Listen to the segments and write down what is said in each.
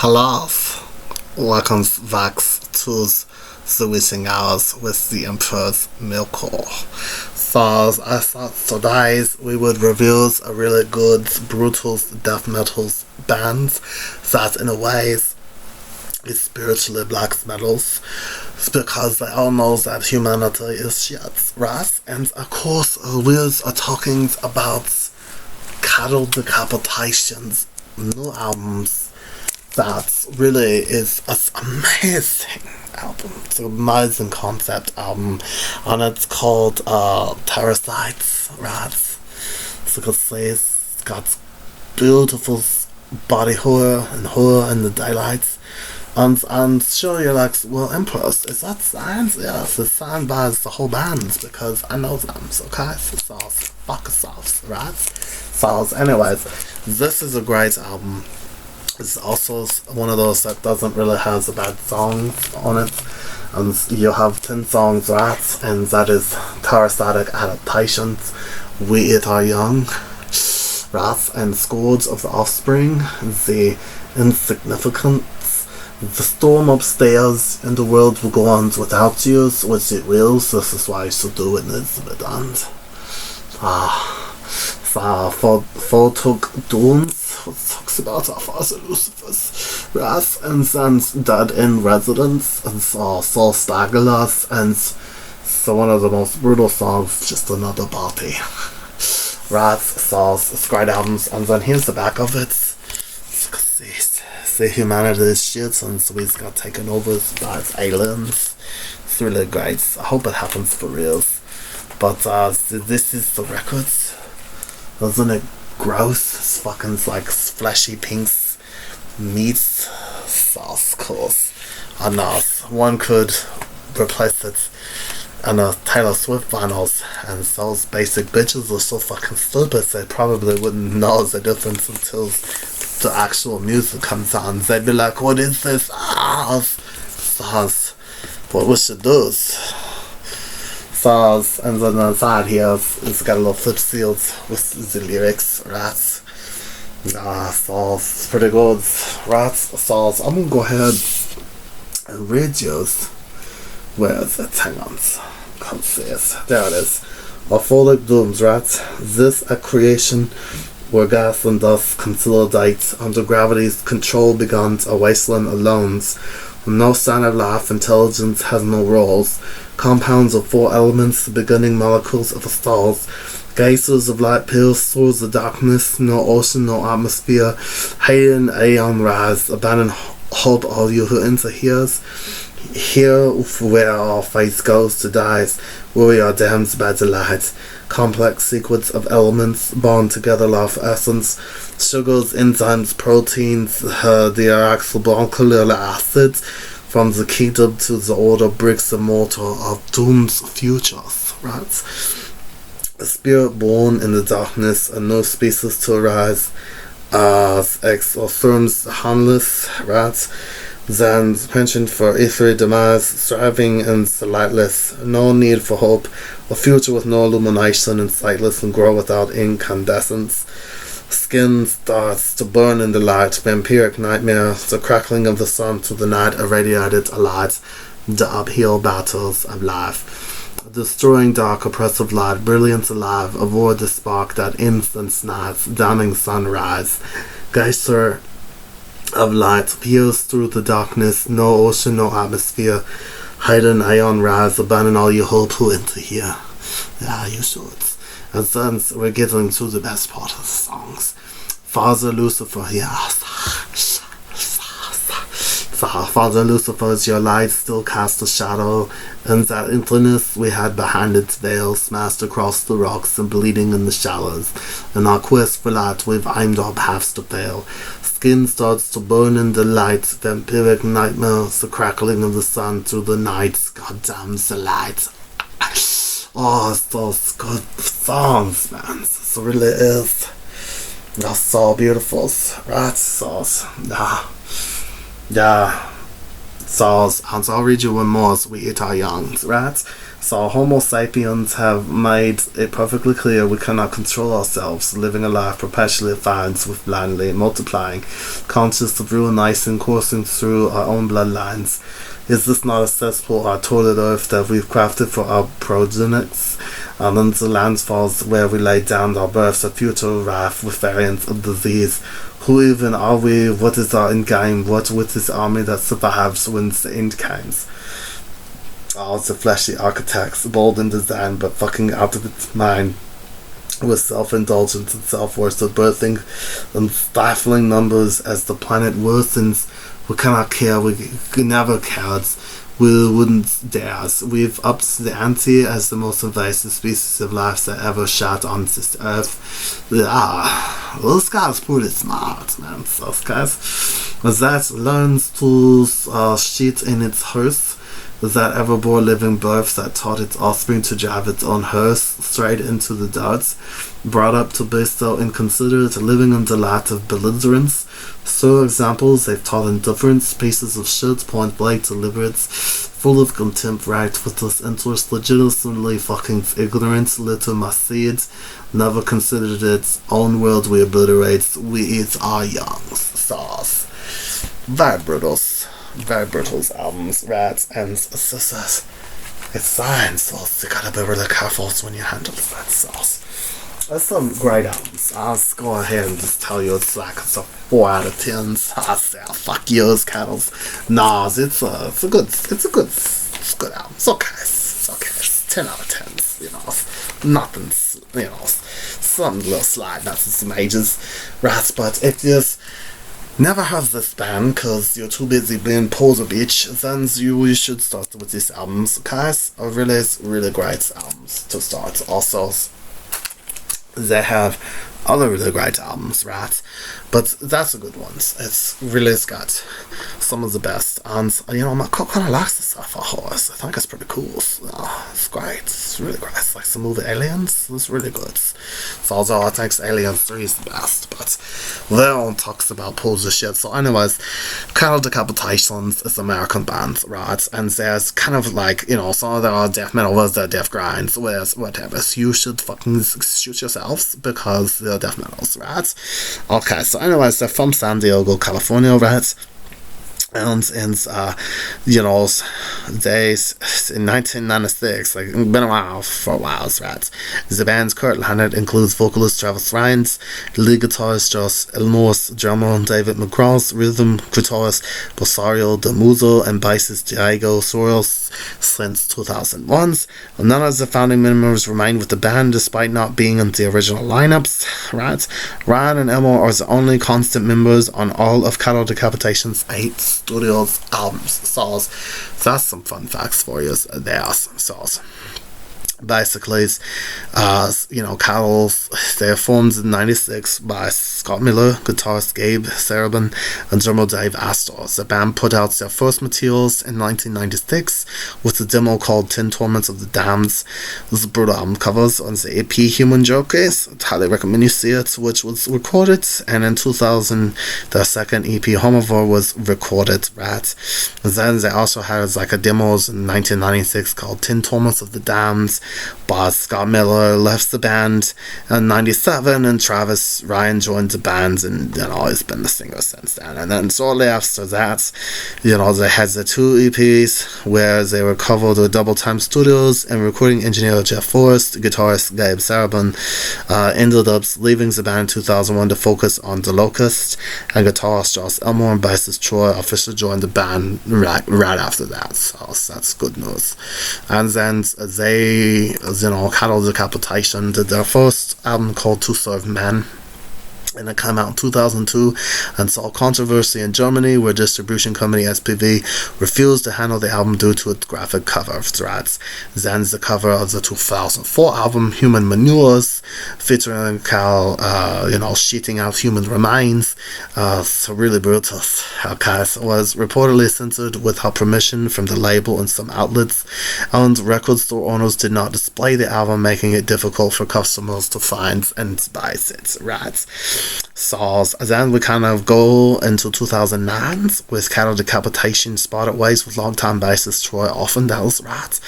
Hello, welcome back to the wishing hours with the Emperor's Melkor. So I thought today we would review a really good brutal death metal band that in a way is spiritually black metals, because they all know that humanity is shit, right? And of course we are talking about cattle decapitations, new albums that really is an amazing album. It's an amazing concept album, and it's called Parasites, right? So you can see it's got beautiful body horror and the daylights. And sure, you're like, well, Empress, is that science? Yes, it's signed by the whole band, because I know them, okay? So fuck yourselves, right? So anyways, this is a great album. It's also one of those that doesn't really have bad songs on it. And you have 10 songs, right? And that is Parasitic Adaptations, We Eat Our Young, right? And Scourge of the Offspring, The Insignificance, The Storm Upstairs, and The World Will Go On Without You, which it will, so this is why you should do it, needs to be done. For Took Dooms, talks about our father Lucifer's wrath, and then Dead in Residence, and Soul Stagulas, and so one of the most brutal songs, Just Another Body. Wrath, Soul's great albums, and then here's the back of it. See humanity is shit, and so we've got taken over by aliens. It's really great. I hope it happens for real. But this is the records. Isn't it gross? It's fucking like fleshy pinks meats sauce course. And one could replace it on a Taylor Swift vinyls, and those basic bitches are so fucking stupid they probably wouldn't know the difference until the actual music comes on. They'd be like, what is this? What we should do is and then on the side here it's got a little flip sealed with the lyrics, right? So it's pretty good, right? So I'm gonna go ahead and read you where is it? Hang on. Can't see it. There it is. Orpholic Dooms, right? This a creation where gas and dust consolidate under gravity's control begun a wasteland alone. No sign of life, intelligence has no roles. Compounds of 4 elements, the beginning molecules of the stars. Geysers of light pierce through the darkness, no ocean, no atmosphere. Hidden aeon rise, abandon hope all you who enter hears. Here where our faith goes to dies, where we are damned by delight. Complex sequence of elements bound together love essence. Sugars, enzymes, proteins, deoxyribonucleic acids. From the kingdom to the order, bricks and mortar of doom's futures, right? A spirit born in the darkness, a new species to arise, exorcisms harmless, right? Then penchant for ethereal demise, striving and lightless, no need for hope, a future with no illumination and sightless and grow without incandescence. Skin starts to burn in the light, vampiric nightmare, the crackling of the sun through the night irradiated alight, the uphill battles of life. Destroying dark oppressive light, brilliance alive, avoid the spark that instant night, dawning sunrise. Geyser of light pierce through the darkness, no ocean, no atmosphere. Hidden aeon rise, abandon all your hope who enter here. Yeah, you should. And then we're getting to the best part of the songs. Father Lucifer, yes. Father Lucifer, is your light still cast a shadow, and that emptiness we had behind its veil smashed across the rocks and bleeding in the shallows. In our quest for light, we've aimed our paths to fail. Skin starts to burn in the light, vampiric nightmares, the crackling of the sun through the night. God damn the light. Oh, it's those good songs, man. It really is. They're so beautiful, right? So, yeah. So, I'll read you one more. So we eat our young, right? So Homo sapiens have made it perfectly clear we cannot control ourselves, living a life perpetually advanced with blindly multiplying, conscious of ruination coursing through our own bloodlines. Is this not a cesspool, our toilet earth that we've crafted for our progenies? And in the landfalls where we lay down our births, a future rife with variants of disease. Who even are we? What is our end game? What with this army that survives when the end comes? All the fleshy architects, bold in design but fucking out of its mind, with self-indulgence and self-worship birthing and stifling numbers as the planet worsens. We cannot care, we never cared, we wouldn't dare. We've upped the ante as the most invasive species of life that ever shot on this earth. Those guys pretty smart, man. Those guys that learns to shit in its hearse, that ever bore living birth that taught its offspring to drive its own hearse straight into the darts, brought up to be so inconsiderate, living in the light of belligerence. So examples they've taught indifference, pieces of shit, point blank deliberate, full of contempt, right with this interest, legitimately fucking ignorant, little my seeds, never considered its own world we obliterate, we eat our young sauce. Very brutal albums, rats, and sisters. It's science, so you gotta be really careful when you handle that sauce. There's some great albums. I'll just go ahead and just tell you it's like it's a 4 out of 10. I say, fuck yours, Cattles. Nah, it's a good album. It's okay. It's 10 out of 10. You know, nothing. You know, some little slide, not some ages, rats, but it just. Never have this band because you're too busy being poser bitch, then you should start with these albums, guys. Are really great albums to start. Also, they have other really great albums, right? But that's a good one. It's really got some of the best, and you know, my cock kind of likes the stuff. I think it's pretty cool. It's great. It's really great. It's like the movie Aliens. It's really good. So although I think Aliens 3 is the best, but they all talks about poser shit. So anyways, Decapitation is an American band, right? And there's kind of like, you know, some of their death metal was their death grinds, whereas whatever. So you should fucking shoot yourselves because they're death metals, right? Okay, so anyways, they're from San Diego, California, right? And you know, they in 1996, like been around for a while, right? The band's current lineup includes vocalist Travis Rhynes, lead guitarist Josh Elmore, drummer David McCross, rhythm guitarist Rosario De Muzo, and bassist Diego Soros since 2001. None of the founding members remain with the band despite not being in the original lineups, right? Ryan and Elmore are the only constant members on all of Decapitation's 8 studios albums. So that's some fun facts for you there. So basically, you know, Cattles, they're formed in 96 by Scott Miller, guitarist Gabe Serabin, and drummer Dave Astor. The band put out their first materials in 1996 with a demo called 10 Torments of the Damned. The brutal album covers on the EP Human Jokers. I'd highly recommend you see it, which was recorded, and in 2000 their second EP Homivore was recorded, right? And then they also had like a demos in 1996 called 10 Torments of the Damned. But Scott Miller left the band in 97 and Travis Ryan joined the band, and you know, he's been the singer since then. And then shortly after that, you know, they had the 2 EPs where they were covered with Double Time Studios, and recording engineer Jeff Forrest, guitarist Gabe Serabin, ended up leaving the band in 2001 to focus on The Locust, and guitarist Josh Elmore and bassist Troy officially joined the band right after that. So that's good news. And then they, you know, Decapitation did their first album called To Serve Men, and it came out in 2002 and saw controversy in Germany, where distribution company SPV refused to handle the album due to its graphic cover threats. Then the cover of the 2004 album Human Manures, featuring Cal, you know, shitting out human remains. So really brutal. podcast was reportedly censored without permission from the label in some outlets, and record store owners did not display the album, making it difficult for customers to find and buy it, right? So then we kind of go into 2009 with Cattle Decapitation Spotted Ways with longtime bassist Troy Offendale's, right?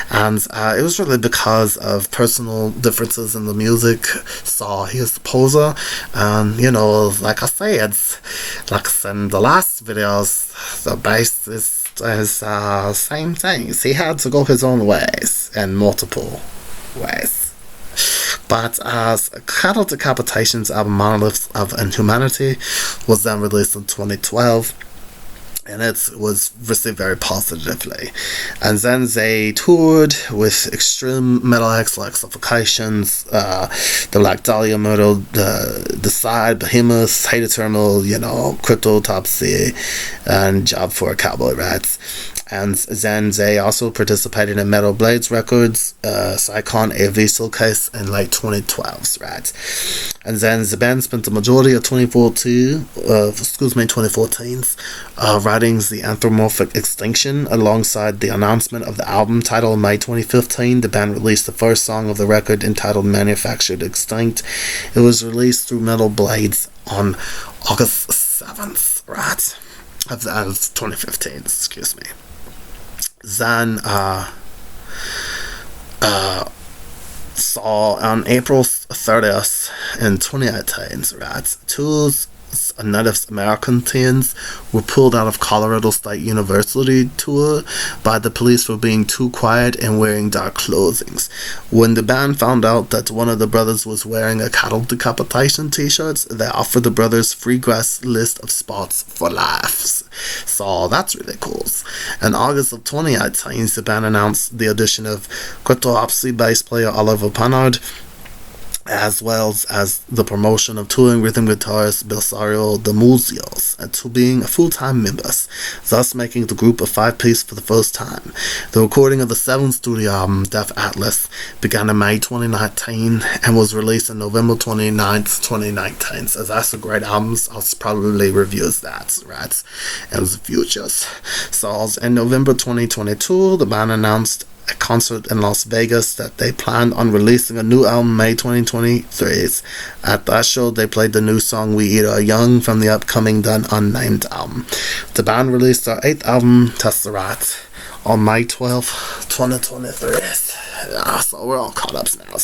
And it was really because of personal differences in the music. So he was the poser, and like I said, like in the last videos, the bassist is same things. He had to go his own ways in multiple ways. But Cattle Decapitation's album Monoliths of Inhumanity was then released in 2012, and it was received very positively. And then they toured with extreme metal acts like Suffocations, the Black Dahlia Murder, the Side, Behemoth, Hated Terminal, Cryptotopsy, and Job for a Cowboy Rats. And then they also participated in Metal Blades Records, Psychon AV Showcase in late 2012, right? And then the band spent the majority of 2014 writing The Anthropomorphic Extinction. Alongside the announcement of the album title in May 2015, the band released the first song of the record entitled Manufactured Extinct. It was released through Metal Blades on August 7th, right? Of 2015, excuse me. Then saw on April 30th in 2018, right, two Native American teens were pulled out of Colorado State University tour by the police for being too quiet and wearing dark clothing. When the band found out that one of the brothers was wearing a Cattle Decapitation t-shirt, they offered the brothers free guest list of spots for laughs. So that's really cool. In August of 2018, the band announced the addition of Cryptopsy bass player Oliver Pannard, as well as the promotion of touring rhythm guitarist Belsario de Muzios to being full-time members, thus making the group a 5-piece for the first time. The recording of the 7th studio album, Death Atlas, began in May 2019 and was released on November 29th, 2019. So that's a great album. I'll probably review that, right, in the future. So in November 2022, the band announced a concert in Las Vegas that they planned on releasing a new album May 2023. At that show, they played the new song We Eat Our Young from the upcoming Done Unnamed album. The band released their 8th album, Tesseract, on May 12th, 2023. So we're all caught up now.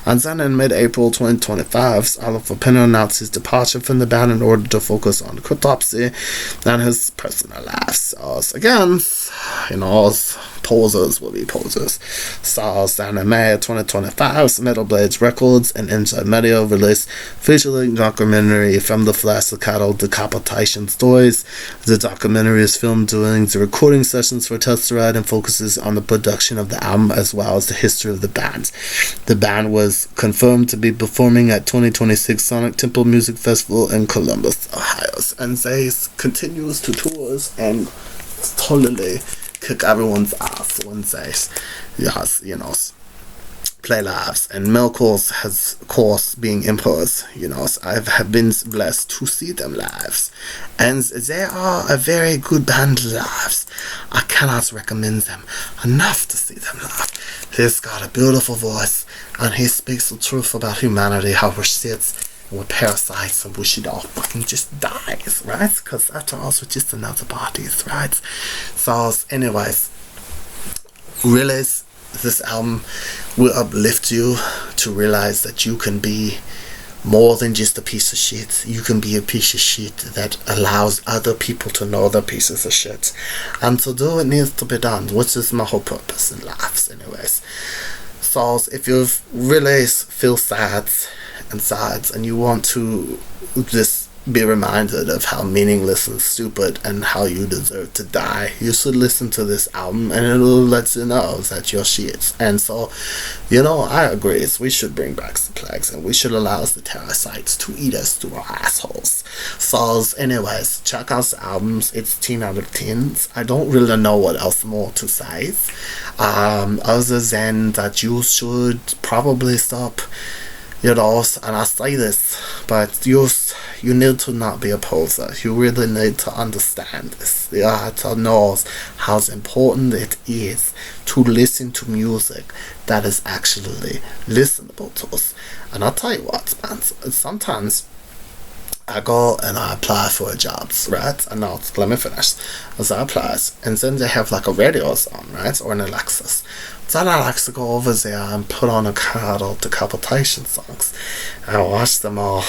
And then in mid-April 2025, Oliver Pinner announced his departure from the band in order to focus on Cryptopsy and his personal life. So again, posers will be posers. So then in May 2025, Metal Blades Records and Inside Media released feature-length documentary From the Flesh to Cattle Decapitation Stories. The documentary is filmed during the recording sessions for Tesseract and focuses on the production of the album as well as the history of the band. The band was confirmed to be performing at 2026 Sonic Temple Music Festival in Columbus, Ohio, and they continues to tours and totally kick everyone's ass when they play lives. And Melkor has, of course, being emperors, I have been blessed to see them lives, and they are a very good band lives. I cannot recommend them enough to see them live. He's got a beautiful voice, and he speaks the truth about humanity, how we're shit, and we're parasites, and we should all fucking just die, right? Because after all, we're just another bodies, right? So anyways, realize this album will uplift you to realize that you can be more than just a piece of shit. You can be a piece of shit that allows other people to know they're pieces of shit. And to do it needs to be done, which is my whole purpose in life, anyways. So if you really feel sad and you want to just be reminded of how meaningless and stupid and how you deserve to die, you should listen to this album, and it'll let you know that you're shit. And so, I agree, we should bring back the plagues, and we should allow the parasites to eat us through our assholes. So anyways, check out the albums. It's 10 out of 10. I don't really know what else more to say, other than that you should probably stop, and I say this, but use you need to not be a poser. You really need to understand this. You have to know how important it is to listen to music that is actually listenable to us. And I'll tell you what, man, sometimes I go and I apply for jobs, right? And now, let me finish. As I apply, and then they have like a radio on, right? Or an Alexis. Then I like to go over there and put on a couple of Decapitation songs. I watch them all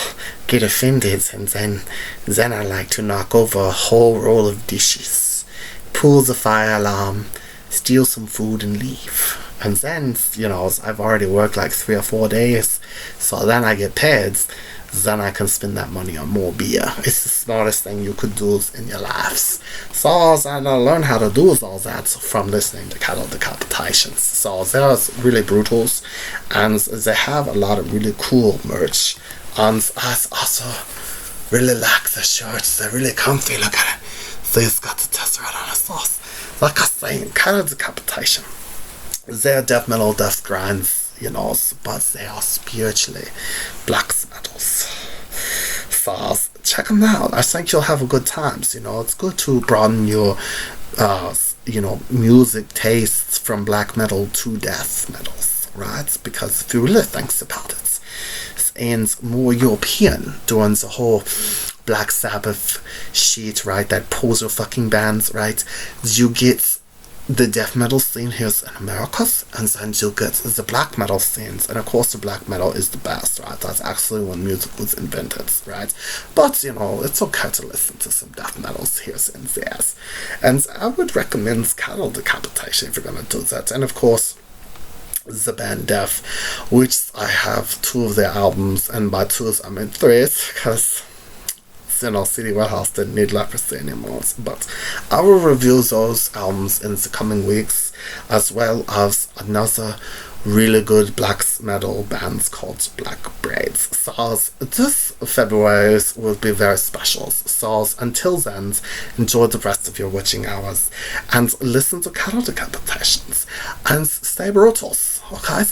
get offended, and then I like to knock over a whole roll of dishes, pull the fire alarm, steal some food, and leave. And then, I've already worked like 3 or 4 days, so then I get paid. Then I can spend that money on more beer. It's the smartest thing you could do in your lives. So I learned how to do all that from listening to cattle decapitations. So they're really brutal, and they have a lot of really cool merch. And I also really like the shirts. They're really comfy. Look at it. They've got the test right on the sauce. Like I say, cattle decapitation. They're death metal, death grinds, but they are spiritually black metals. So check them out. I think you'll have a good time. It's good to broaden your, music tastes from black metal to death metals, right? Because if you really think about it, and more European during the whole Black Sabbath shit, right? That poser fucking bands, right? You get the death metal scene here in America, and then you get the black metal scenes, and of course the black metal is the best, right? That's actually when music was invented, right? But it's okay to listen to some death metals here and there, and I would recommend cattle decapitation if you're gonna do that. And of course the band Death, which I have 2 of their albums, and by 2 I mean 3, because CD Warehouse didn't need leprosy anymore. But I will review those albums in the coming weeks, as well as another really good black metal band called Black Braids. So this February will be very special. So until then, enjoy the rest of your witching hours and listen to cattle decapitations and stay brutal, okay?